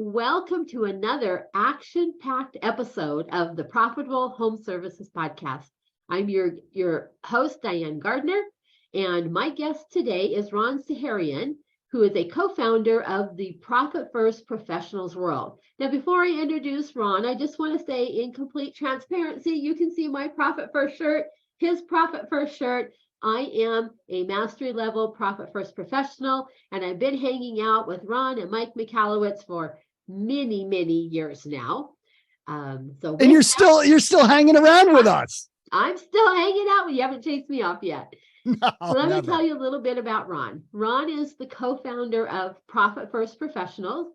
Welcome to another action-packed episode of the Profitable Home Services Podcast. I'm your host, Diane Gardner, and my guest today is Ron Saharyan, who is a co-founder of the Profit First Professionals World. Now, before I introduce Ron, I just want to say in complete transparency, you can see my Profit First shirt, his Profit First shirt. I am a mastery level Profit First professional, and I've been hanging out with Ron and Mike Michalowicz for many, many years now. And you're still hanging around with us. I'm still hanging out. You haven't chased me off yet. No, so let never. me tell you a little bit about Ron. Ron is the co-founder of Profit First Professionals.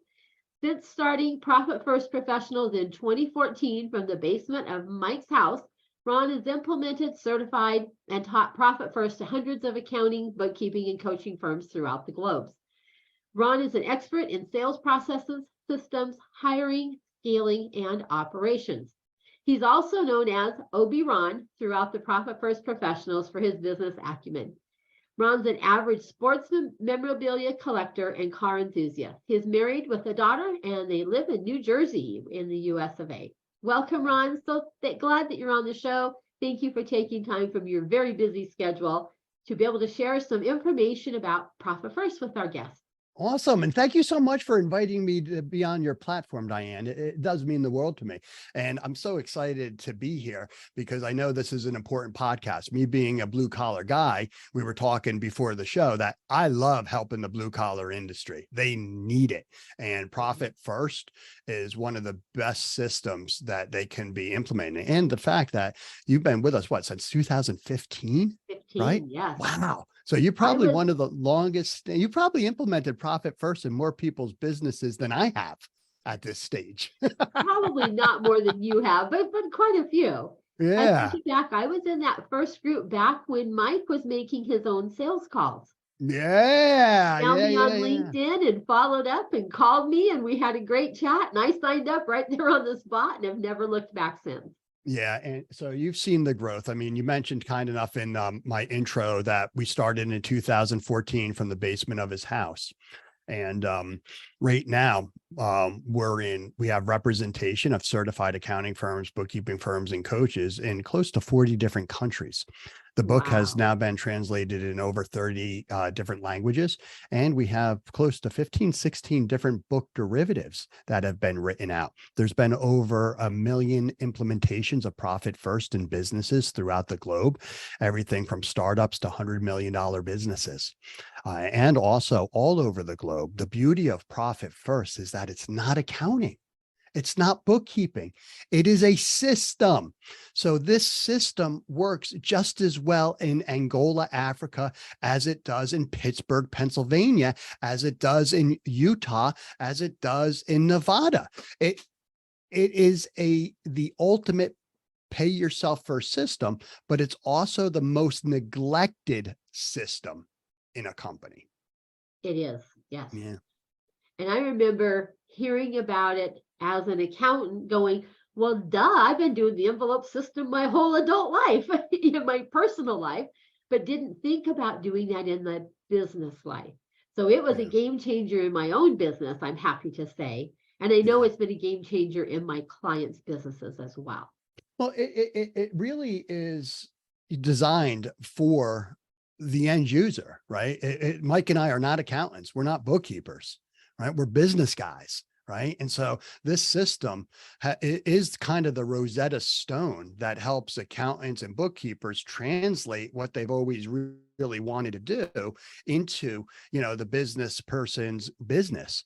Since starting Profit First Professionals in 2014 from the basement of Mike's house, Ron has implemented, certified, and taught Profit First to hundreds of accounting, bookkeeping, and coaching firms throughout the globe. Ron is an expert in sales processes, systems, hiring, scaling, and operations. He's also known as OB Ron throughout the Profit First Professionals for his business acumen. Ron's an average sports memorabilia collector and car enthusiast. He is married with a daughter, and they live in New Jersey in the US of A. Welcome, Ron. So glad that you're on the show. Thank you for taking time from your very busy schedule to be able to share some information about Profit First with our guests. Awesome. And thank you so much for inviting me to be on your platform, Diane. It does mean the world to me. And I'm so excited to be here because I know this is an important podcast. Me being a blue collar guy, we were talking before the show that I love helping the blue collar industry. They need it. And Profit First is one of the best systems that they can be implementing. And the fact that you've been with us, since 2015? 15, right? Yes. Wow. So you're probably one of the longest, you probably implemented Profit First in more people's businesses than I have at this stage. Probably not more than you have, but quite a few. Yeah. I think back, I was in that first group back when Mike was making his own sales calls. Yeah. Found me on LinkedIn and followed up and called me, and we had a great chat, and I signed up right there on the spot and have never looked back since. Yeah. And so you've seen the growth. I mean, you mentioned kind enough in my intro that we started in 2014 from the basement of his house. And right now we have representation of certified accounting firms, bookkeeping firms, and coaches in close to 40 different countries. The book has now been translated in over 30 different languages, and we have close to 15, 16 different book derivatives that have been written out. There's been over 1 million implementations of Profit First in businesses throughout the globe, everything from startups to $100 million businesses. And also all over the globe. The beauty of Profit First is that it's not accounting. It's not bookkeeping. It is a system. So this system works just as well in Angola, Africa, as it does in Pittsburgh, Pennsylvania, as it does in Utah, as it does in Nevada. It is the ultimate pay yourself first system, but it's also the most neglected system in a company. It is, yes. Yeah. And I remember hearing about it as an accountant going, well, duh, I've been doing the envelope system my whole adult life, in my personal life, but didn't think about doing that in the business life. So it was a game changer in my own business, I'm happy to say. And I know it's been a game changer in my clients' businesses as well. Well, it really is designed for the end user, right? Mike and I are not accountants. We're not bookkeepers, right? We're business guys. Right. And so this system is kind of the Rosetta Stone that helps accountants and bookkeepers translate what they've always really wanted to do into, the business person's business.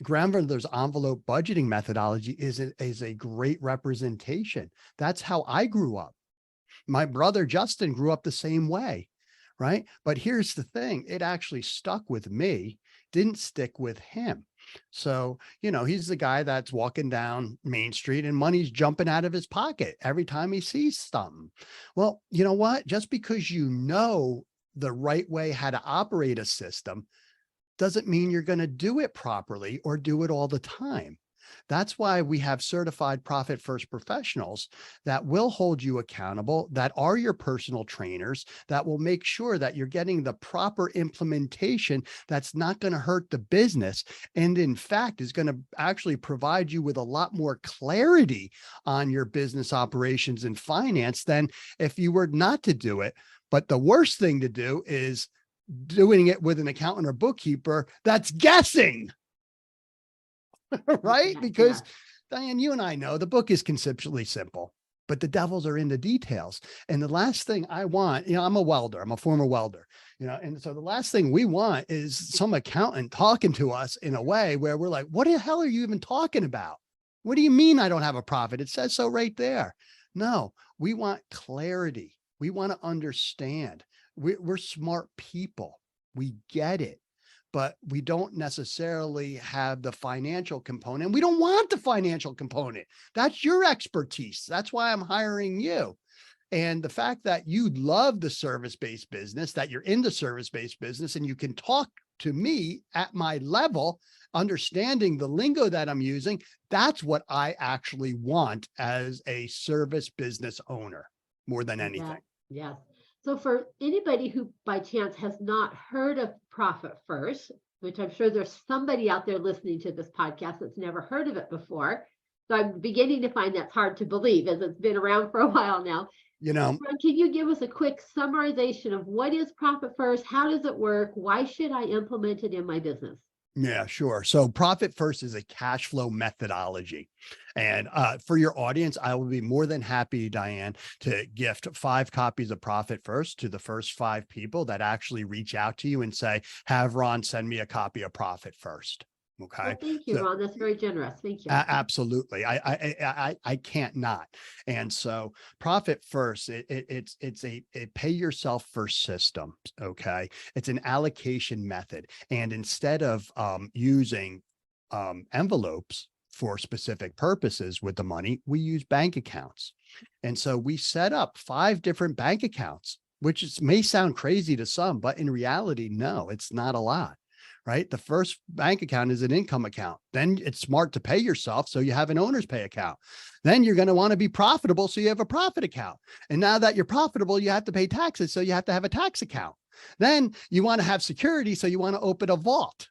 Grandmother's envelope budgeting methodology is a great representation. That's how I grew up. My brother Justin grew up the same way. Right. But here's the thing. It actually stuck with me, didn't stick with him. So, he's the guy that's walking down Main Street and money's jumping out of his pocket every time he sees something. Well, you know what? Just because you know the right way how to operate a system doesn't mean you're going to do it properly or do it all the time. That's why we have certified profit first professionals that will hold you accountable, that are your personal trainers, that will make sure that you're getting the proper implementation that's not going to hurt the business. And in fact, is going to actually provide you with a lot more clarity on your business operations and finance than if you were not to do it. But the worst thing to do is doing it with an accountant or bookkeeper that's guessing. Right? Yeah, Because yeah. Diane, you and I know the book is conceptually simple, but the devils are in the details. And the last thing I want, I'm a welder, I'm a former welder, and so the last thing we want is some accountant talking to us in a way where we're like, what the hell are you even talking about? What do you mean I don't have a profit? It says so right there. No, we want clarity. We want to understand. We're smart people. We get it, but we don't necessarily have the financial component. We don't want the financial component. That's your expertise. That's why I'm hiring you. And the fact that you love the service-based business, that you're in the service-based business and you can talk to me at my level, understanding the lingo that I'm using, that's what I actually want as a service business owner more than Yeah, anything. yes. So for anybody who by chance has not heard of Profit First, which I'm sure there's somebody out there listening to this podcast that's never heard of it before. So I'm beginning to find that's hard to believe as it's been around for a while now. You know, Ron, can you give us a quick summarization of what is Profit First? How does it work? Why should I implement it in my business? Yeah, sure. So profit first is a cash flow methodology. And for your audience, I will be more than happy, Diane, to gift 5 copies of Profit First to the first 5 people that actually reach out to you and say, have Ron send me a copy of Profit First. Okay. Well, thank you, So Ron. That's very generous. Thank you. absolutely. I can't not. And so profit first, it's a pay yourself first system. Okay. It's an allocation method. And instead of using envelopes for specific purposes with the money, we use bank accounts. And so we set up 5 different bank accounts, which may sound crazy to some, but in reality, no, it's not a lot. Right? The first bank account is an income account. Then it's smart to pay yourself. So you have an owner's pay account. Then you're going to want to be profitable. So you have a profit account. And now that you're profitable, you have to pay taxes. So you have to have a tax account. Then you want to have security. So you want to open a vault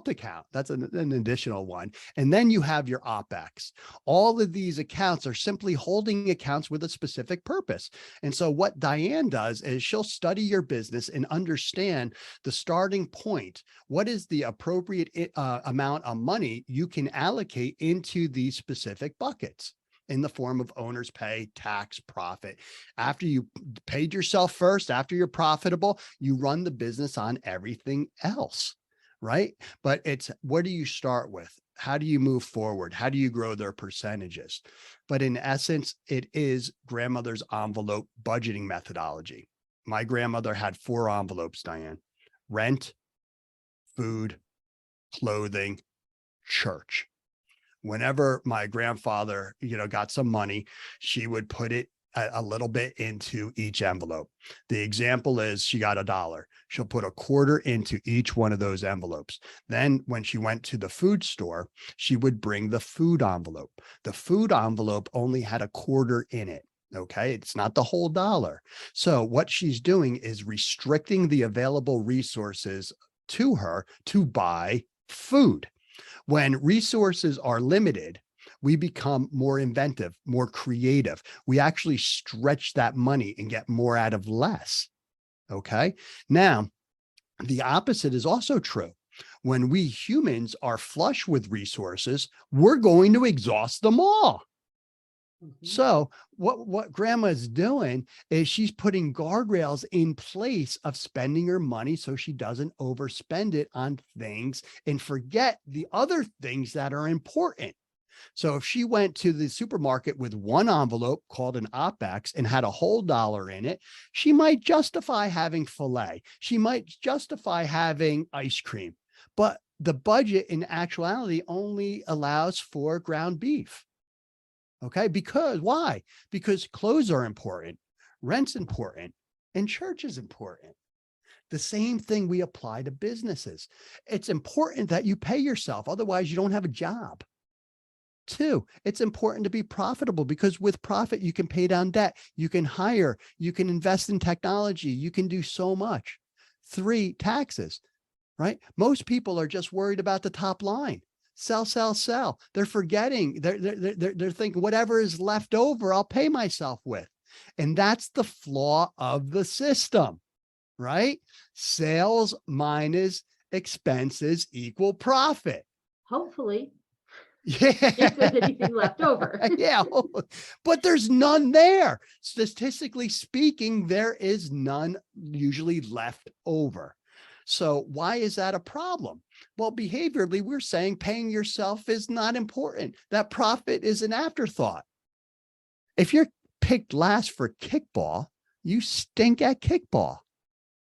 account. That's an additional one. And then you have your OPEX. All of these accounts are simply holding accounts with a specific purpose. And so what Diane does is she'll study your business and understand the starting point. What is the appropriate amount of money you can allocate into these specific buckets in the form of owner's pay, tax, profit. After you paid yourself first, after you're profitable, you run the business on everything else. Right? But it's what do you start with? How do you move forward? How do you grow their percentages? But in essence, it is grandmother's envelope budgeting methodology. My grandmother had 4 envelopes, Diane: rent, food, clothing, church. Whenever my grandfather, got some money, she would put it a little bit into each envelope. The example is she got $1. She'll put a quarter into each one of those envelopes. Then when she went to the food store, she would bring the food envelope. The food envelope only had a quarter in it. Okay. It's not the whole dollar. So what she's doing is restricting the available resources to her to buy food. When resources are limited, we become more inventive, more creative. We actually stretch that money and get more out of less. Okay. Now, the opposite is also true. When we humans are flush with resources, we're going to exhaust them all. So what grandma's doing is she's putting guardrails in place of spending her money so she doesn't overspend it on things and forget the other things that are important. So if she went to the supermarket with one envelope called an OPEX and had a whole dollar in it, she might justify having filet. She might justify having ice cream, but the budget in actuality only allows for ground beef. Okay. Because why? Because clothes are important, rent's important, and church is important. The same thing we apply to businesses. It's important that you pay yourself. Otherwise, you don't have a job. Two, it's important to be profitable because with profit, you can pay down debt, you can hire, you can invest in technology, you can do so much. Three, taxes, right? Most people are just worried about the top line. Sell, sell, sell. They're forgetting, they're thinking whatever is left over, I'll pay myself with. And that's the flaw of the system, right? Sales minus expenses equal profit. Hopefully, Yeah. if there's anything left over. Yeah. But there's none there. Statistically speaking, there is none usually left over. So why is that a problem? Well, behaviorally, we're saying paying yourself is not important. That profit is an afterthought. If you're picked last for kickball, you stink at kickball.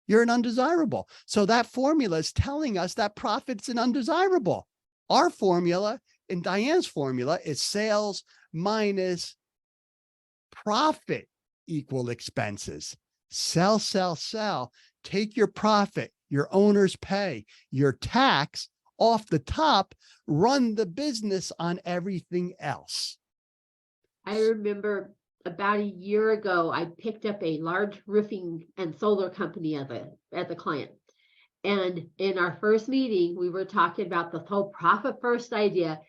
You're an undesirable. So that formula is telling us that profit's an undesirable. Our formula, in Diane's formula, is sales minus profit equal expenses. Sell, sell, sell. Take your profit, your owner's pay, your tax off the top, run the business on everything else. I remember about a year ago, I picked up a large roofing and solar company as a client. And in our first meeting, we were talking about the whole profit first idea.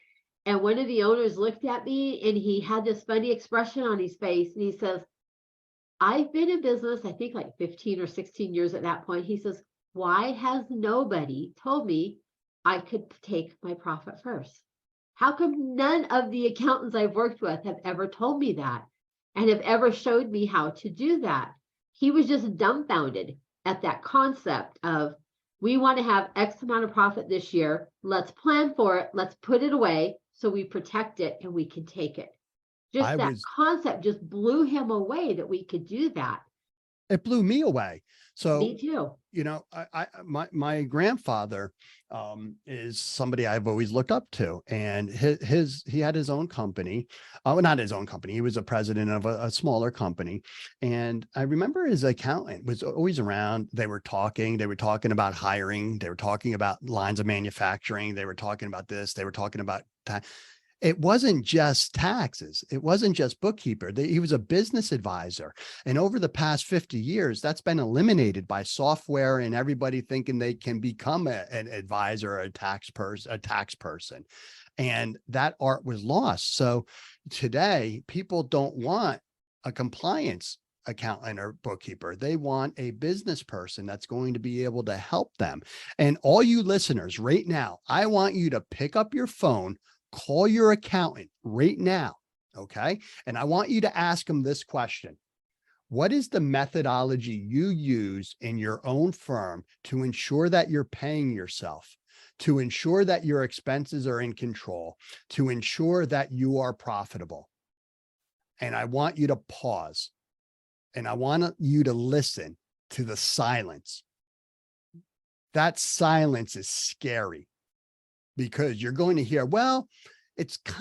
And one of the owners looked at me and he had this funny expression on his face. And he says, I've been in business, I think like 15 or 16 years at that point. He says, why has nobody told me I could take my profit first? How come none of the accountants I've worked with have ever told me that and have ever showed me how to do that? He was just dumbfounded at that concept of, we want to have X amount of profit this year. Let's plan for it. Let's put it away so we protect it and we can take it. Just that concept just blew him away that we could do that. It blew me away. So, me too. You know, my grandfather is somebody I've always looked up to, and he had his own company. Oh, not his own company. He was a president of a smaller company. And I remember his accountant was always around. They were talking about hiring. They were talking about lines of manufacturing. They were talking about this. They were talking about it wasn't just taxes. It wasn't just bookkeeper. He was a business advisor. And over the past 50 years, that's been eliminated by software and everybody thinking they can become an advisor or a tax person. And that art was lost. So today, people don't want a compliance accountant or bookkeeper. They want a business person that's going to be able to help them. And all you listeners right now, I want you to pick up your phone, call your accountant right now, okay? And I want you to ask them this question. What is the methodology you use in your own firm to ensure that you're paying yourself, to ensure that your expenses are in control, to ensure that you are profitable? And I want you to pause, and I want you to listen to the silence. That silence is scary, because you're going to hear, well,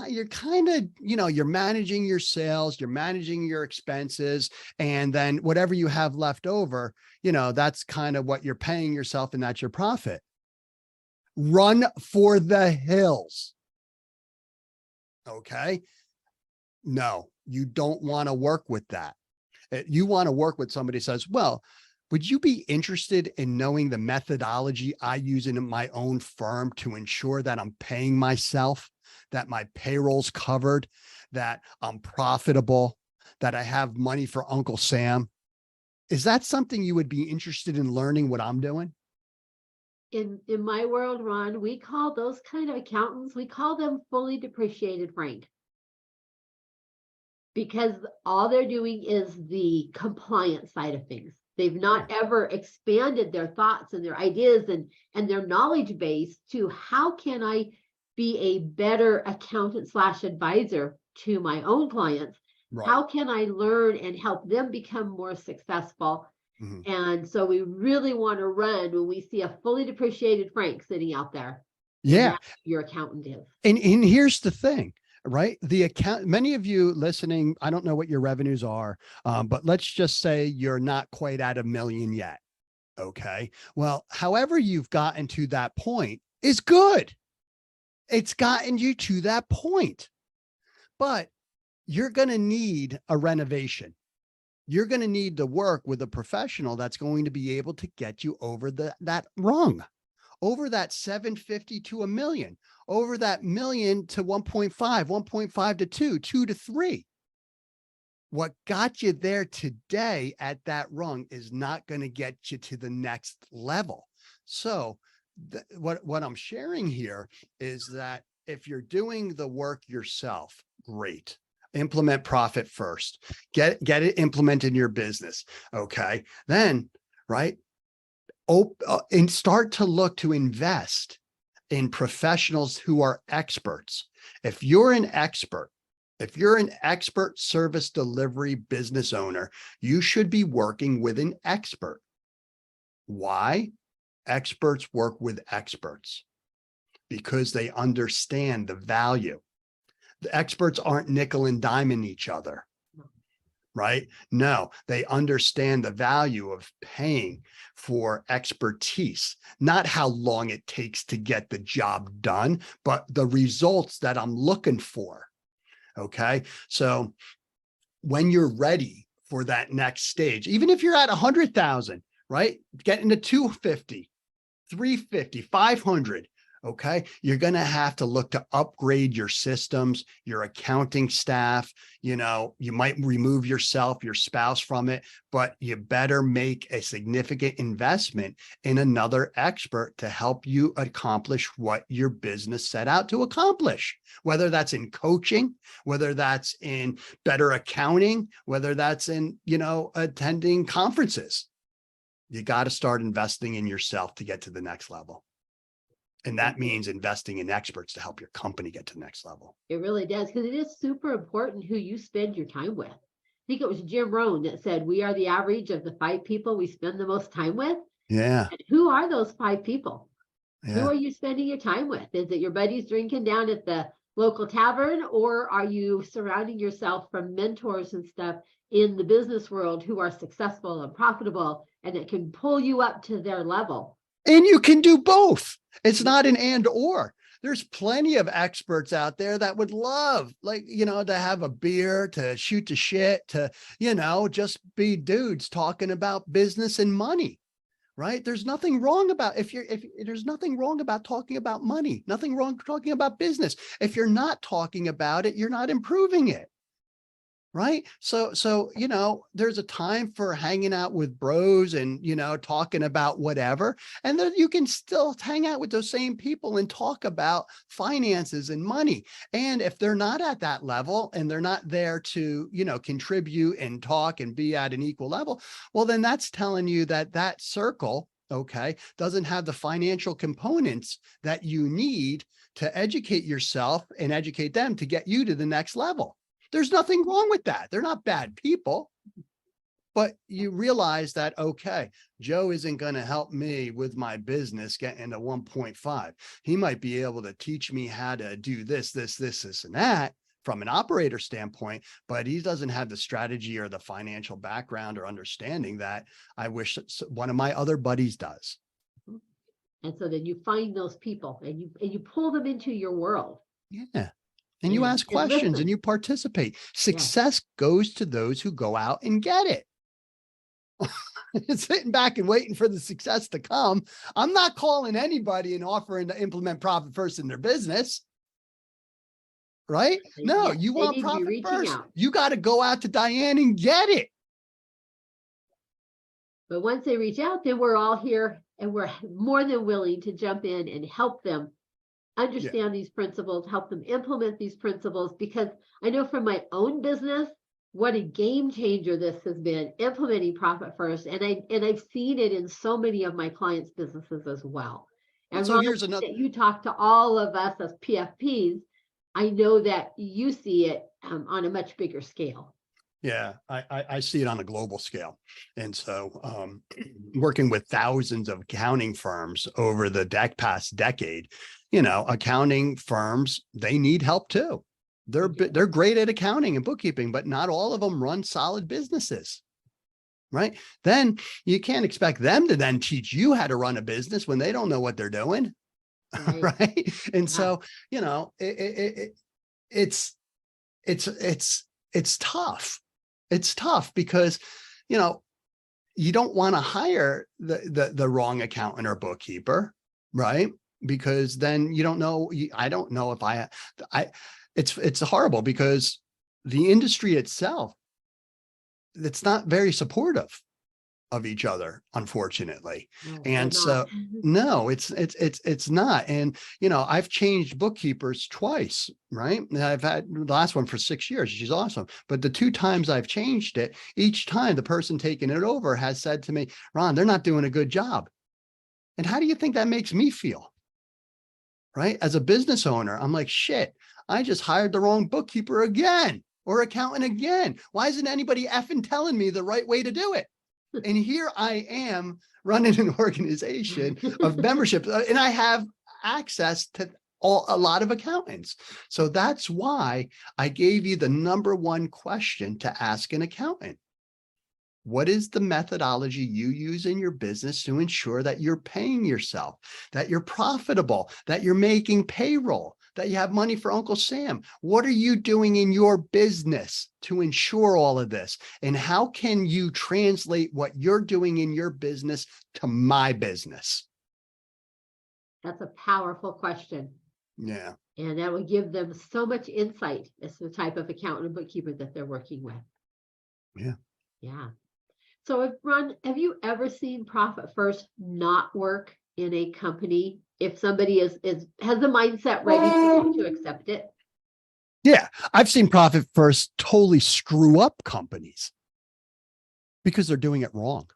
you're kind of, you're managing your sales, you're managing your expenses, and then whatever you have left over, that's kind of what you're paying yourself, and that's your profit. Run for the hills. Okay. No, you don't want to work with that. You want to work with somebody who says, well, would you be interested in knowing the methodology I use in my own firm to ensure that I'm paying myself, that my payroll's covered, that I'm profitable, that I have money for Uncle Sam? Is that something you would be interested in learning what I'm doing? In my world, Ron, we call those kind of accountants, we call them fully depreciated Frank. Because all they're doing is the compliance side of things. They've not ever expanded their thoughts and their ideas and their knowledge base to how can I be a better accountant / advisor to my own clients? Right. How can I learn and help them become more successful? Mm-hmm. And so we really want to run when we see a fully depreciated Frank sitting out there. Yeah. Your accountant is. And here's the thing. Right? Many of you listening, I don't know what your revenues are, but let's just say you're not quite at 1 million yet. Okay. Well, however you've gotten to that point is good. It's gotten you to that point. but you're going to need a renovation. You're going to need to work with a professional that's going to be able to get you over that rung, over that 750 to $1 million, over that million to 1.5, 1.5 to 2, 2 to 3. What got you there today at that rung is not going to get you to the next level. So what I'm sharing here is that if you're doing the work yourself, great. Implement profit first. Get it implemented in your business. Okay. Then, right. And start to look to invest in professionals who are experts. If you're an expert service delivery business owner, you should be working with an expert. Why? Experts work with experts because they understand the value. The experts aren't nickel and diming each other, right? No, they understand the value of paying for expertise, not how long it takes to get the job done, but the results that I'm looking for. Okay. So when you're ready for that next stage, even if you're at 100,000, right? Getting to 250, 350, 500. Okay. You're going to have to look to upgrade your systems, your accounting staff. You know, you might remove yourself, your spouse from it, but you better make a significant investment in another expert to help you accomplish what your business set out to accomplish, whether that's in coaching, whether that's in better accounting, whether that's in, attending conferences. You got to start investing in yourself to get to the next level. And that means investing in experts to help your company get to the next level. It really does, because it is super important who you spend your time with. I think it was Jim Rohn that said, we are the average of the 5 people we spend the most time with. Yeah. And who are those 5 people? Yeah. Who are you spending your time with? Is it your buddies drinking down at the local tavern, or are you surrounding yourself from mentors and stuff in the business world who are successful and profitable and that can pull you up to their level? And you can do both. It's not an and or. There's plenty of experts out there that would love, to have a beer, to shoot the shit, to, just be dudes talking about business and money, right? There's nothing wrong about there's nothing wrong about talking about money, nothing wrong talking about business. If you're not talking about it, you're not improving it. Right. So, there's a time for hanging out with bros and, talking about whatever. And then you can still hang out with those same people and talk about finances and money. And if they're not at that level and they're not there to, contribute and talk and be at an equal level, well, then that's telling you that circle, okay, doesn't have the financial components that you need to educate yourself and educate them to get you to the next level. There's nothing wrong with that. They're not bad people, but you realize that, okay, Joe isn't going to help me with my business getting to 1.5. He might be able to teach me how to do this, and that from an operator standpoint, but he doesn't have the strategy or the financial background or understanding that I wish one of my other buddies does. And so then you find those people and you pull them into your world. Yeah. And you ask questions and you participate. Success goes to those who go out and get it. Sitting back and waiting for the success to come. I'm not calling anybody and offering to implement profit first in their business. Right? No, you want profit first. You got to go out to Diane and get it. But once they reach out, then we're all here and we're more than willing to jump in and help them understand these principles, help them implement these principles, because I know from my own business, what a game changer this has been, implementing profit first. And I've seen it in so many of my clients' businesses as well. And so here's another, you talk to all of us as PFPs, I know that you see it on a much bigger scale. Yeah, I see it on a global scale. And so working with thousands of accounting firms over the past decade, accounting firms, they need help too. They're great at accounting and bookkeeping, but not all of them run solid businesses. Right. Then you can't expect them to then teach you how to run a business when they don't know what they're doing. Right. And so, it's it's tough. It's tough because, you don't want to hire the wrong accountant or bookkeeper, right? Because then you don't know. I don't know if it's horrible because the industry itself, it's not very supportive of each other, unfortunately. No, they're And so, not. no, it's not. And, I've changed bookkeepers twice, right? And I've had the last one for 6 years. She's awesome. But the 2 times I've changed it, each time the person taking it over has said to me, Ron, they're not doing a good job. And how do you think that makes me feel? Right? As a business owner, I'm like, shit, I just hired the wrong bookkeeper again or accountant again. Why isn't anybody effing telling me the right way to do it? And here I am running an organization of membership, and I have access to a lot of accountants. So that's why I gave you the number one question to ask an accountant. What is the methodology you use in your business to ensure that you're paying yourself, that you're profitable, that you're making payroll, that you have money for Uncle Sam? What are you doing in your business to ensure all of this? And how can you translate what you're doing in your business to my business? That's a powerful question. Yeah. And that will give them so much insight as to the type of accountant and bookkeeper that they're working with. Yeah. Yeah. So, Ron, have you ever seen Profit First not work in a company if somebody has the mindset ready to accept it? Yeah. I've seen Profit First totally screw up companies because they're doing it wrong.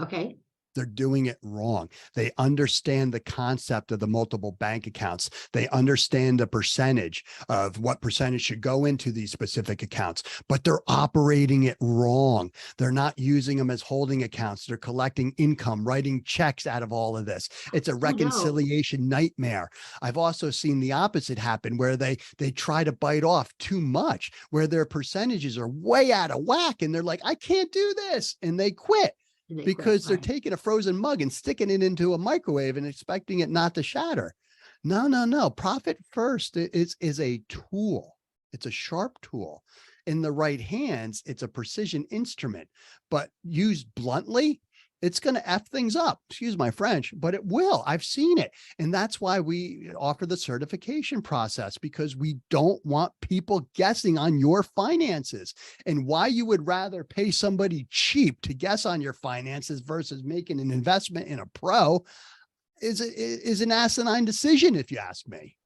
Okay. They're doing it wrong. They understand the concept of the multiple bank accounts. They understand the percentage of what percentage should go into these specific accounts, but they're operating it wrong. They're not using them as holding accounts. They're collecting income, writing checks out of all of this. It's a Oh, no. reconciliation nightmare. I've also seen the opposite happen where they try to bite off too much, where their percentages are way out of whack. And they're like, I can't do this. And they quit. And they Because quit, they're right. taking a frozen mug and sticking it into a microwave and expecting it not to shatter. No. Profit First is a tool. It's a sharp tool. In the right hands, it's a precision instrument, but used bluntly, it's going to F things up. Excuse my French, but it will. I've seen it. And that's why we offer the certification process, because we don't want people guessing on your finances. And why you would rather pay somebody cheap to guess on your finances versus making an investment in a pro is an asinine decision, if you ask me.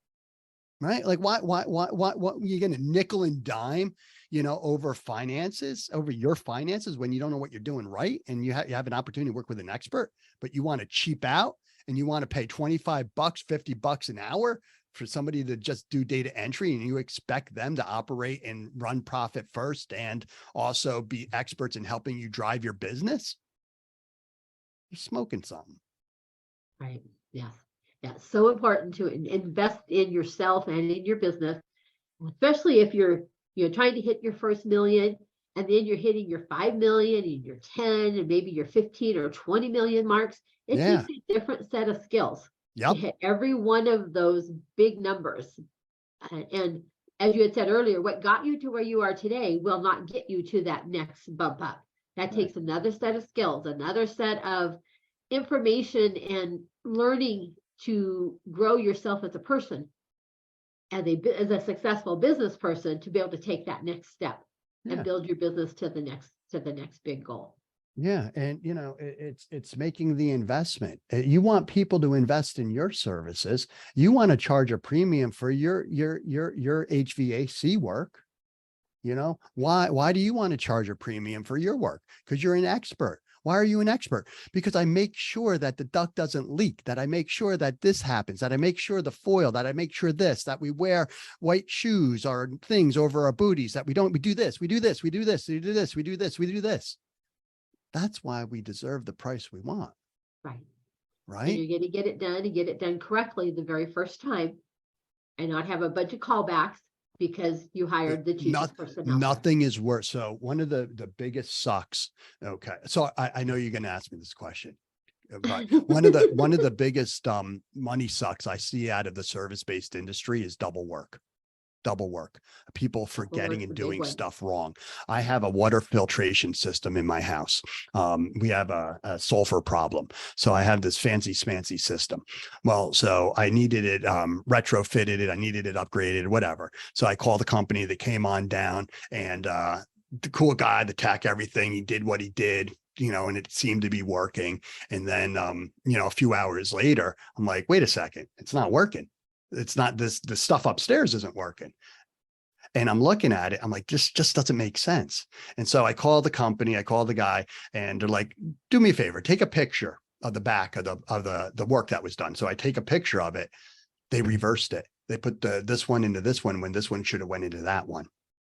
Right? Like why you're going to nickel and dime, over your finances when you don't know what you're doing right. And you have an opportunity to work with an expert, but you want to cheap out and you want to pay $25, $50 an hour for somebody to just do data entry, and you expect them to operate and run Profit First and also be experts in helping you drive your business. You're smoking something. Right. Yes. Yeah. So important to invest in yourself and in your business, especially if you're trying to hit your first million, and then you're hitting your 5 million and your 10 and maybe your 15 or 20 million marks. It Yeah. takes a different set of skills to Yep. hit every one of those big numbers. And as you had said earlier, what got you to where you are today will not get you to that next bump up. That takes another set of skills, another set of information, and learning to grow yourself as a person, as a successful business person, to be able to take that next step Yeah. and build your business to the next big goal. Yeah. And it's making the investment. You want people to invest in your services. You want to charge a premium for your HVAC work. Why do you want to charge a premium for your work? Because you're an expert. Why are you an expert? Because I make sure that the duct doesn't leak, that I make sure that this happens, that I make sure the foil, that I make sure that we wear white shoes or things over our booties, that we do this, we do this, we do this, we do this, we do this, we do this. That's why we deserve the price we want. Right. Right. And you're going to get it done and get it done correctly the very first time, and not have a bunch of callbacks because you hired the cheapest person out there. Nothing is worse. So one of the biggest sucks. Okay. So I know you're going to ask me this question, but one of the biggest money sucks I see out of the service-based industry is double work. Double work, people Double forgetting work's and a big doing one. stuff wrong. I have a water filtration system in my house. We have a sulfur problem. So I have this fancy smancy system. Well, so I needed it retrofitted, I needed it upgraded, whatever. So I called the company that came on down, and the cool guy, the tech, everything, he did what he did, and it seemed to be working. And then, a few hours later, I'm like, wait a second, it's not working. It's not this, the stuff upstairs isn't working. And I'm looking at it, I'm like, this just doesn't make sense. And so I call the company, I call the guy, and they're like, do me a favor, take a picture of the back of the work that was done. So I take a picture of it. They reversed it. They put this one into this one when this one should have went into that one.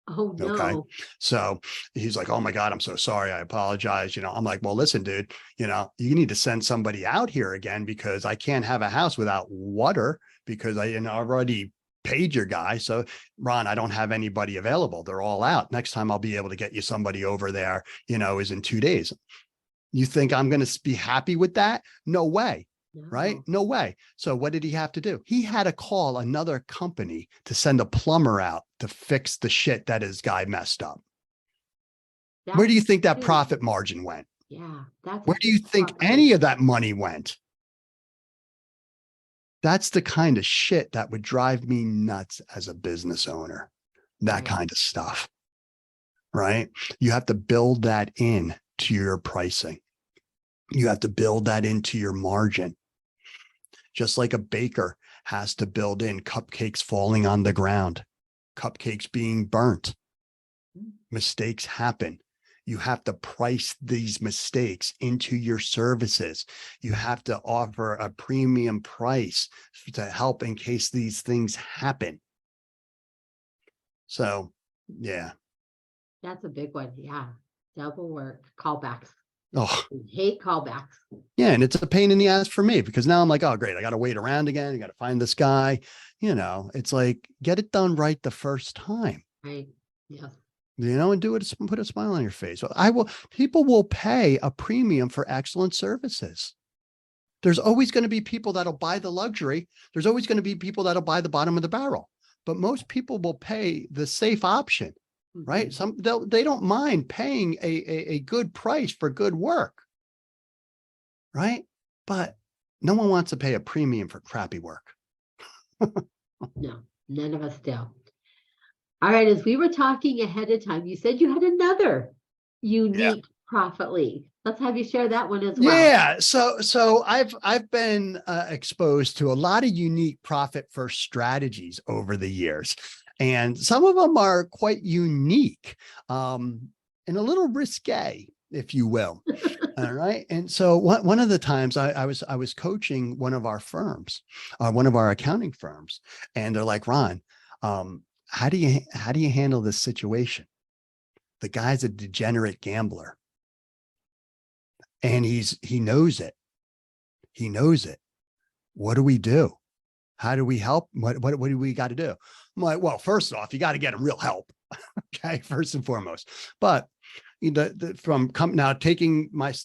Oh, Okay. no. So he's like, oh my God, I'm so sorry. I apologize. I'm like, well, listen, dude, you need to send somebody out here again, because I can't have a house without water, because I've already paid your guy. So Ron, I don't have anybody available. They're all out. Next time I'll be able to get you somebody over there, is in 2 days. You think I'm going to be happy with that? No way. Right? No. No way. So what did he have to do? He had to call another company to send a plumber out to fix the shit that his guy messed up. Where do you think that profit margin went? Yeah. That's Where do you think any of that money went? That's the kind of shit that would drive me nuts as a business owner. That kind of stuff. Right? You have to build that in to your pricing. You have to build that into your margin. Just like a baker has to build in cupcakes falling on the ground, cupcakes being burnt. Mistakes happen. You have to price these mistakes into your services. You have to offer a premium price to help in case these things happen. So, yeah. That's a big one. Yeah. Double work, callbacks. Oh, I hate callbacks. yeah. And it's a pain in the ass for me, because now I'm like, oh, great. I got to wait around again. I got to find this guy. It's like, get it done right the first time. Right. Yeah. And do it, put a smile on your face. People will pay a premium for excellent services. There's always going to be people that'll buy the luxury. There's always going to be people that'll buy the bottom of the barrel, but most people will pay the safe option, right? They don't mind paying a good price for good work, right? But no one wants to pay a premium for crappy work. No, none of us do. All right, as we were talking ahead of time, you said you had another unique profit lead. Let's have you share that one as well. Yeah, so I've been exposed to a lot of unique profit first strategies over the years, and some of them are quite unique and a little risque, if you will. All right, and so one of the times I was coaching one of our firms, one of our accounting firms, and they're like, Ron, how do you handle this situation? The guy's a degenerate gambler, and he knows it. He knows it. What do we do? How do we help? What do we got to do? I'm like, well, first off, you got to get him real help. Okay, first and foremost. But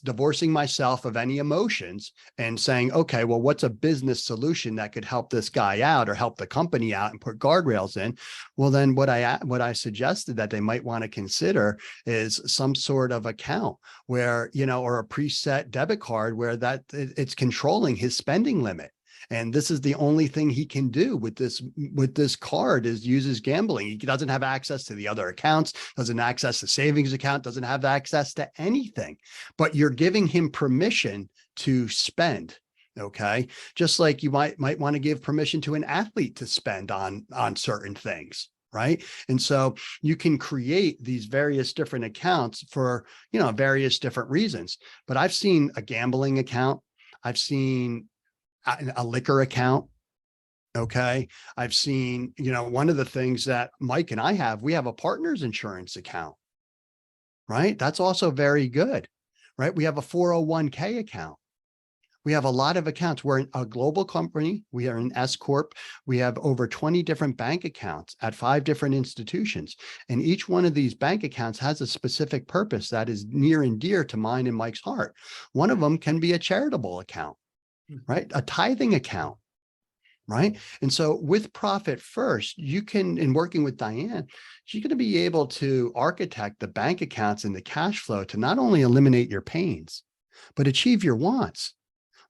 divorcing myself of any emotions and saying, okay, well, what's a business solution that could help this guy out or help the company out and put guardrails in? Well, then what I suggested that they might want to consider is some sort of account where, or a preset debit card where it's controlling his spending limit. And this is the only thing he can do with this card is uses gambling. He doesn't have access to the other accounts, doesn't access the savings account, doesn't have access to anything, but you're giving him permission to spend. Okay. Just like you might want to give permission to an athlete to spend on certain things. Right. And so you can create these various different accounts for, various different reasons. But I've seen a gambling account. I've seen a liquor account. Okay. I've seen, one of the things that Mike and I have, we have a partner's insurance account, right? That's also very good, right? We have a 401k account. We have a lot of accounts. We're a global company. We are an S Corp. We have over 20 different bank accounts at 5 different institutions. And each one of these bank accounts has a specific purpose that is near and dear to mine and Mike's heart. One of them can be a charitable account, right? A tithing account, right? And so with Profit First, you can, in working with Diane, she's going to be able to architect the bank accounts and the cash flow to not only eliminate your pains, but achieve your wants.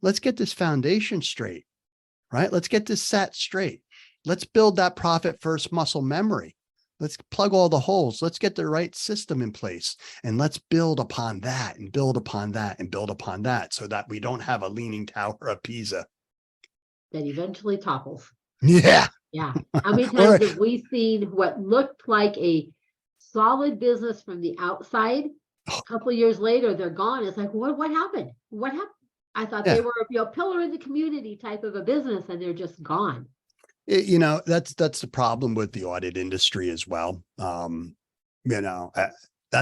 Let's get this foundation straight, right? Let's get this set straight. Let's build that Profit First muscle memory. Let's plug all the holes. Let's get the right system in place, and let's build upon that and build upon that and build upon that so that we don't have a leaning tower of Pisa. That eventually topples. Yeah. Yeah. How many All times right. have we seen what looked like a solid business from the outside? A couple of years later, they're gone. It's like, what happened? What happened? I thought they Yeah. were a pillar in the community type of a business, and they're just gone. You know, that's the problem with the audit industry as well. That's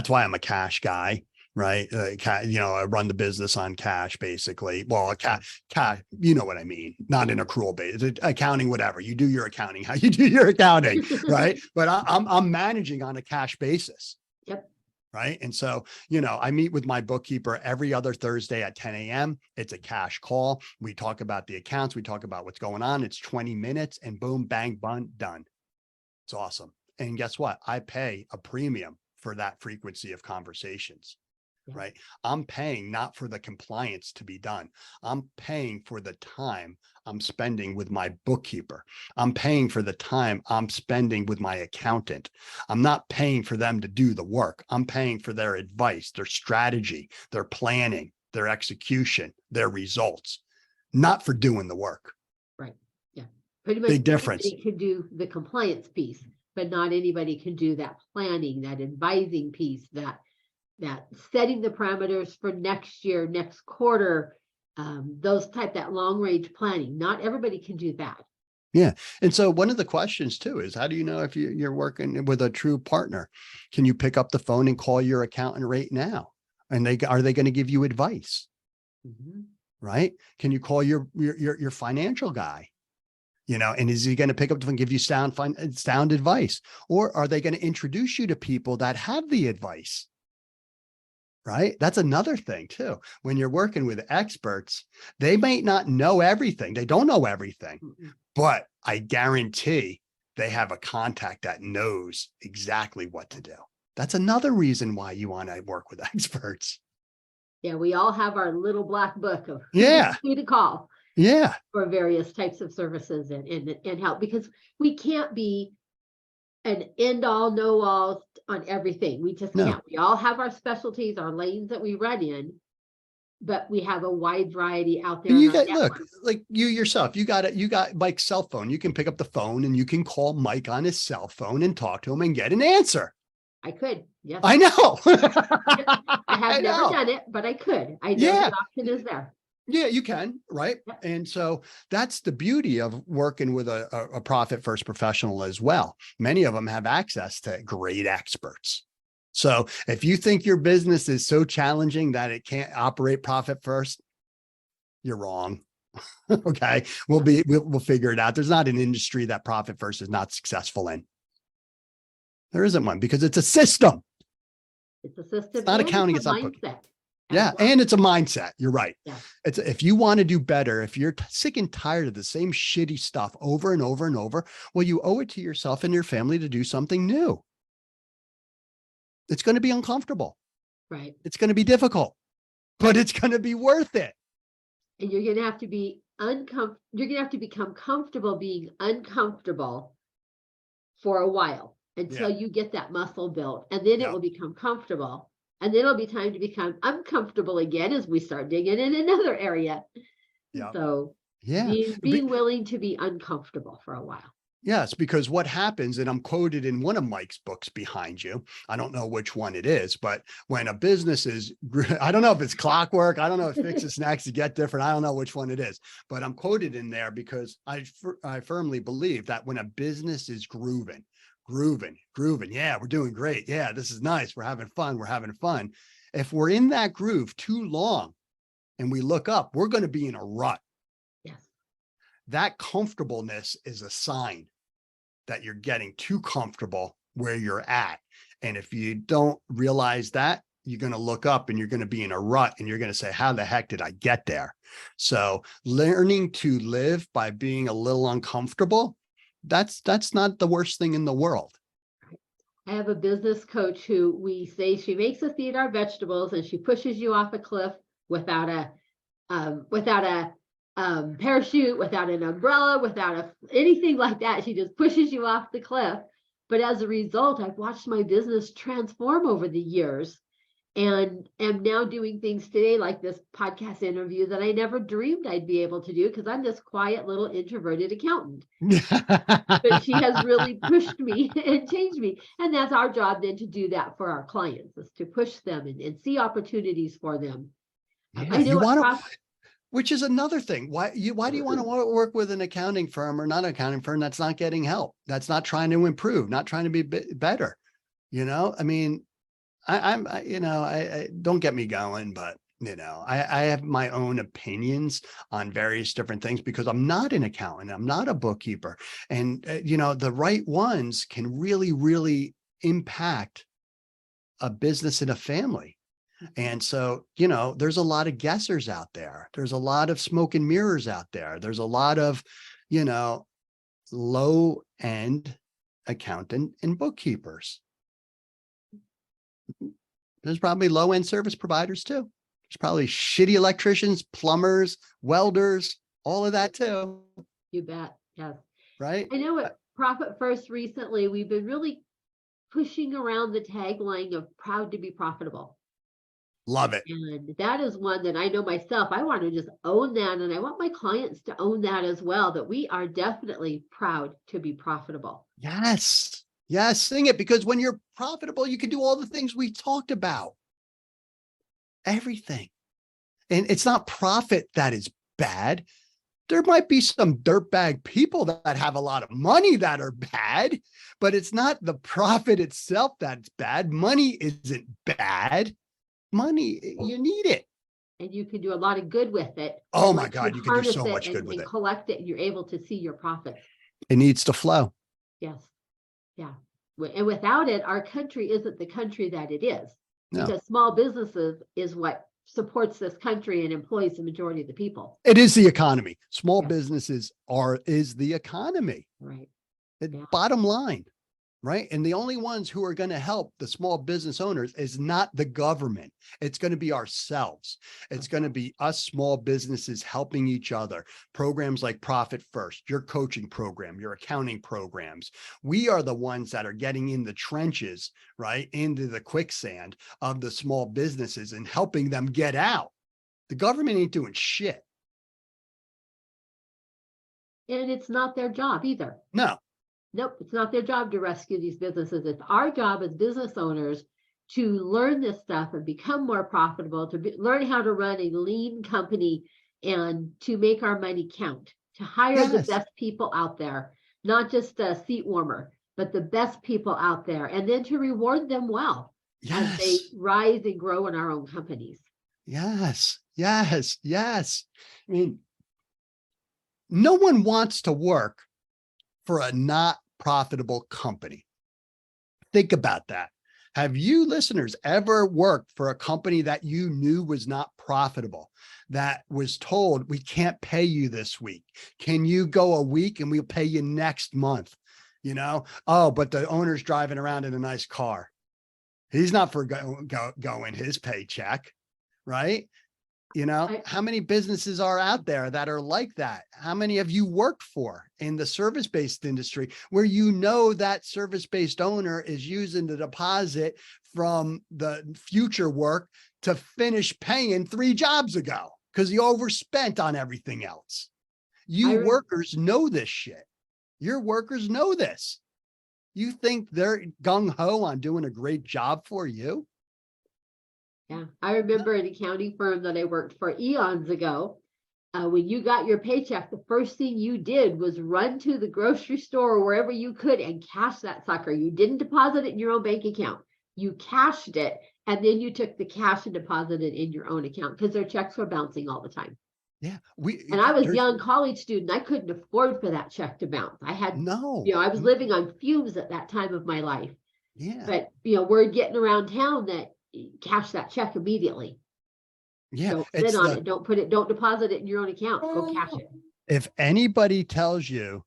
why I'm a cash guy, right? I run the business on cash, basically. Well, cash, you know what I mean? Not an accrual base, accounting, whatever. You do your accounting, how you do your accounting, right? But I'm managing on a cash basis. Yep. Right. And so, I meet with my bookkeeper every other Thursday at 10 a.m. It's a cash call. We talk about the accounts. We talk about what's going on. It's 20 minutes and boom, bang, bun, done. It's awesome. And guess what? I pay a premium for that frequency of conversations. Yeah. Right. I'm paying not for the compliance to be done. I'm paying for the time I'm spending with my bookkeeper. I'm paying for the time I'm spending with my accountant. I'm not paying for them to do the work. I'm paying for their advice, their strategy, their planning, their execution, their results, not for doing the work. Right. Yeah. Pretty much Big difference. anybody could do the compliance piece, but not anybody can do that planning, that advising piece, that setting the parameters for next year, next quarter, that long range planning. Not everybody can do that. Yeah. And so one of the questions too is, how do you know if you're working with a true partner? Can you pick up the phone and call your accountant right now? And are they going to give you advice? Mm-hmm. Right? Can you call your financial guy? And is he going to pick up the phone and give you sound advice? Or are they going to introduce you to people that have the advice? Right? That's another thing too. When you're working with experts, they may not know everything. They don't know everything, but I guarantee they have a contact that knows exactly what to do. That's another reason why you want to work with experts. Yeah, we all have our little black book of who to call. Yeah. For various types of services and help, because we can't be an end all, know all on everything. We just can't. We all have our specialties, our lanes that we run in, but we have a wide variety out there. Look, like you yourself, you got Mike's cell phone. You can pick up the phone and you can call Mike on his cell phone and talk to him and get an answer. I could. Yes. I know. I have never done it, but I could. I know the option is there. Yeah, you can. Right. Yep. And so that's the beauty of working with a Profit First professional as well. Many of them have access to great experts. So if you think your business is so challenging that it can't operate Profit First, you're wrong. Okay. We'll figure it out. There's not an industry that Profit First is not successful in. There isn't one, because it's a system. It's a system. It's not accounting. It's not cooking. Yeah. Well. And it's a mindset. You're right. Yeah. If you want to do better, if you're sick and tired of the same shitty stuff over and over and over, well, you owe it to yourself and your family to do something new. It's going to be uncomfortable. Right. It's going to be difficult, but it's going to be worth it. And you're going to have to be uncomfortable. You're going to have to become comfortable being uncomfortable for a while until you get that muscle built, and then it will become comfortable. And then it'll be time to become uncomfortable again as we start digging in another area. Yeah. So being willing to be uncomfortable for a while. Yes, because what happens, and I'm quoted in one of Mike's books behind you, I don't know which one it is, but when a business is, I don't know if it's clockwork, I don't know if Fix It Snacks to Get Different, I don't know which one it is, but I'm quoted in there because I firmly believe that when a business is grooving, yeah, we're doing great. Yeah, this is nice. We're having fun. If we're in that groove too long and we look up, we're going to be in a rut. Yes. That comfortableness is a sign that you're getting too comfortable where you're at. And if you don't realize that, you're going to look up and you're going to be in a rut and you're going to say, how the heck did I get there? So learning to live by being a little uncomfortable, that's not the worst thing in the world. I have a business coach who we say she makes us eat our vegetables and she pushes you off a cliff without a parachute, without an umbrella, without anything like that. She just pushes you off the cliff. But as a result, I've watched my business transform over the years and am now doing things today like this podcast interview that I never dreamed I'd be able to do because I'm this quiet little introverted accountant. But she has really pushed me and changed me. And that's our job then to do that for our clients, is to push them and see opportunities for them. Yeah, I know you want to, which is another thing. Why do you want to work with an accounting firm or not an accounting firm that's not getting help, that's not trying to improve, not trying to be better? I mean, I don't get me going, but I have my own opinions on various different things because I'm not an accountant. I'm not a bookkeeper. And, the right ones can really, really impact a business and a family. And so, there's a lot of guessers out there. There's a lot of smoke and mirrors out there. There's a lot of, low end accountant and bookkeepers. There's probably low end service providers too. There's probably shitty electricians, plumbers, welders, all of that too. You bet. Yes. Right. I know at Profit First recently, we've been really pushing around the tagline of proud to be profitable. Love it. And that is one that I know myself, I want to just own that. And I want my clients to own that as well, that we are definitely proud to be profitable. Yes. Yes. Sing it, because when you're profitable, you can do all the things we talked about. Everything. And it's not profit that is bad. There might be some dirtbag people that have a lot of money that are bad, but it's not the profit itself that's bad. Money isn't bad. Money, you need it. And you can do a lot of good with it. Oh my God, you can do so much good with it. Collect it and you're able to see your profits. It needs to flow. Yes. Yeah. And without it, our country isn't the country that it is. No. Because small businesses is what supports this country and employs the majority of the people. It is the economy. Small businesses is the economy. Right. Bottom line. Right. And the only ones who are going to help the small business owners is not the government. It's going to be ourselves. It's going to be us small businesses helping each other. Programs like Profit First, your coaching program, your accounting programs. We are the ones that are getting in the trenches, right, into the quicksand of the small businesses and helping them get out. The government ain't doing shit. And it's not their job either. No. Nope, it's not their job to rescue these businesses. It's our job as business owners to learn this stuff and become more profitable, to learn how to run a lean company and to make our money count, to hire the best people out there, not just a seat warmer, but the best people out there, and then to reward them well as they rise and grow in our own companies. Yes, yes, yes. I mean, no one wants to work for a not profitable company. Think about that. Have you listeners ever worked for a company that you knew was not profitable, that was told, we can't pay you this week? Can you go a week and we'll pay you next month? Oh, but the owner's driving around in a nice car. He's not going his paycheck, right? How many businesses are out there that are like that? How many have you worked for in the service-based industry where that service-based owner is using the deposit from the future work to finish paying 3 jobs ago because he overspent on everything else? You workers know this shit. Your workers know this. You think they're gung-ho on doing a great job for you? Yeah, I remember an accounting firm that I worked for eons ago. When you got your paycheck, the first thing you did was run to the grocery store or wherever you could and cash that sucker. You didn't deposit it in your own bank account. You cashed it, and then you took the cash and deposited it in your own account because their checks were bouncing all the time. Yeah. And I was a young college student. I couldn't afford for that check to bounce. I was living on fumes at that time of my life. Yeah. But, word getting around town that cash that check immediately. Yeah, Don't sit it's on the it. Don't deposit it in your own account. Go cash it. if anybody tells you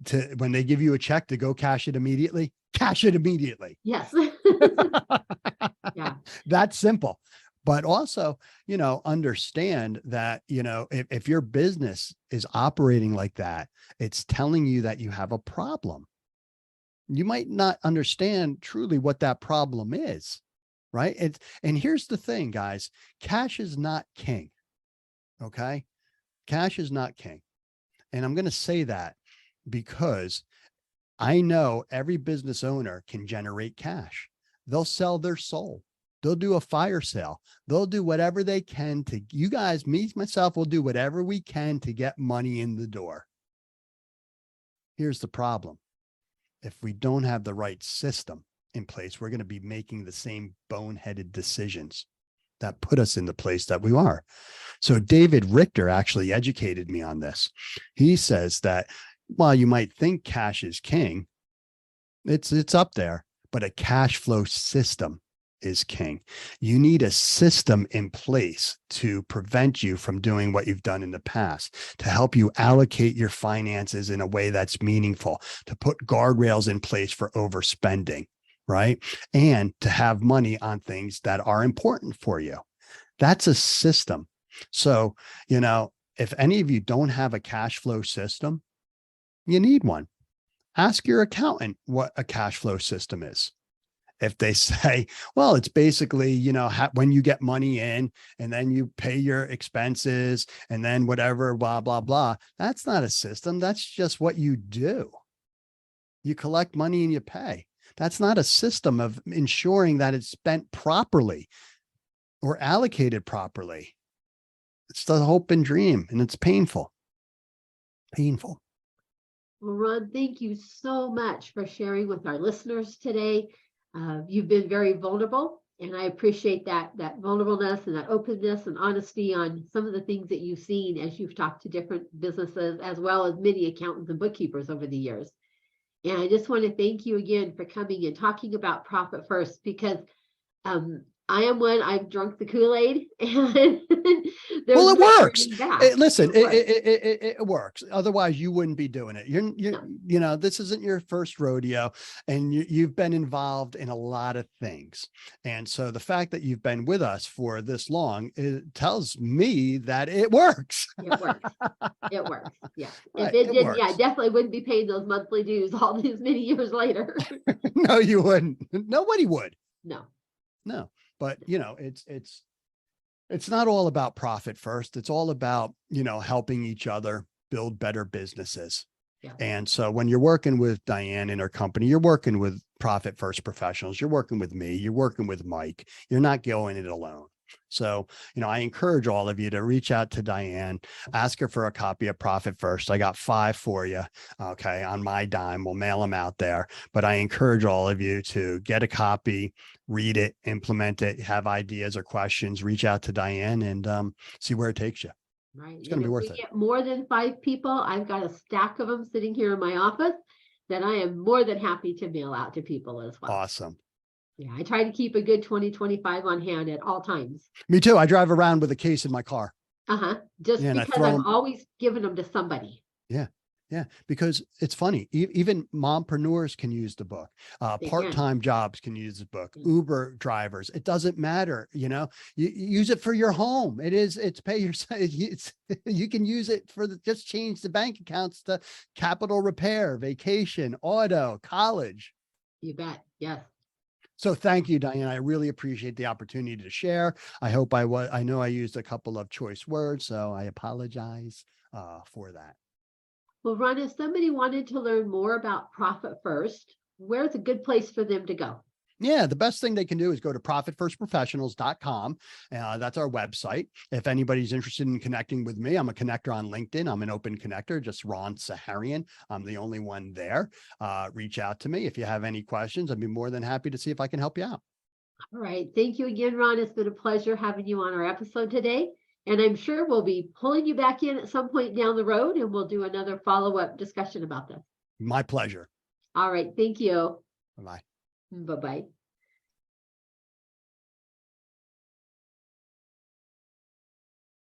to when they give you a check to go cash it immediately, cash it immediately. Yes. Yeah. That's simple. But also, understand that, if your business is operating like that, it's telling you that you have a problem. You might not understand truly what that problem is, right? And here's the thing, guys, cash is not king. Okay. Cash is not king. And I'm going to say that because I know every business owner can generate cash. They'll sell their soul. They'll do a fire sale. They'll do whatever they can to, you guys, me, myself, will do whatever we can to get money in the door. Here's the problem. If we don't have the right system in place, we're going to be making the same boneheaded decisions that put us in the place that we are. So David Richter actually educated me on this. He says that while you might think cash is king, it's up there, but a cash flow system is king. You need a system in place to prevent you from doing what you've done in the past, to help you allocate your finances in a way that's meaningful, to put guardrails in place for overspending, right? And to have money on things that are important for you. That's a system. So, if any of you don't have a cash flow system, you need one. Ask your accountant what a cash flow system is. If they say, well, it's basically, when you get money in and then you pay your expenses and then whatever, blah, blah, blah. That's not a system. That's just what you do. You collect money and you pay. That's not a system of ensuring that it's spent properly or allocated properly. It's the hope and dream, and it's painful. Painful. Well, Ron, thank you so much for sharing with our listeners today. You've been very vulnerable, and I appreciate that vulnerableness and that openness and honesty on some of the things that you've seen as you've talked to different businesses, as well as many accountants and bookkeepers over the years. And I just want to thank you again for coming and talking about Profit First, because I am one, I've drunk the Kool-Aid, and well, it works. Listen, it works. Otherwise, you wouldn't be doing it. No. This isn't your first rodeo, and you've been involved in a lot of things. And so the fact that you've been with us for this long, it tells me that it works. It works. It works. Yeah. Right, If it didn't, works. I definitely wouldn't be paying those monthly dues all these many years later. No, you wouldn't. Nobody would. No. But it's not all about profit first. It's all about, helping each other build better businesses. Yeah. And so when you're working with Diane and her company, you're working with Profit First professionals, you're working with me, you're working with Mike, you're not going it alone. So, I encourage all of you to reach out to Diane, ask her for a copy of Profit First. I got 5 for you. Okay. On my dime, we'll mail them out there, but I encourage all of you to get a copy, read it, implement it, have ideas or questions, reach out to Diane and see where it takes you. Right. It's going to be worth it. If we get more than 5 people, I've got a stack of them sitting here in my office that I am more than happy to mail out to people as well. Awesome. Yeah, I try to keep a good 20-25 on hand at all times. Me too. I drive around with a case in my car. Just because I'm always giving them to somebody. Yeah. Yeah. Because it's funny. Even mompreneurs can use the book. Part-time jobs can use the book. Uber drivers. It doesn't matter. You use it for your home. It's pay your, you can use it for just change the bank accounts to capital repair, vacation, auto, college. You bet. Yes. So thank you, Diane. I really appreciate the opportunity to share. I hope I know I used a couple of choice words, so I apologize for that. Well, Ron, if somebody wanted to learn more about Profit First, where's a good place for them to go? Yeah, the best thing they can do is go to profitfirstprofessionals.com. That's our website. If anybody's interested in connecting with me, I'm a connector on LinkedIn. I'm an open connector, just Ron Saharyan. I'm the only one there. Reach out to me. If you have any questions, I'd be more than happy to see if I can help you out. All right. Thank you again, Ron. It's been a pleasure having you on our episode today. And I'm sure we'll be pulling you back in at some point down the road, and we'll do another follow-up discussion about this. My pleasure. All right. Thank you. Bye-bye. Bye-bye.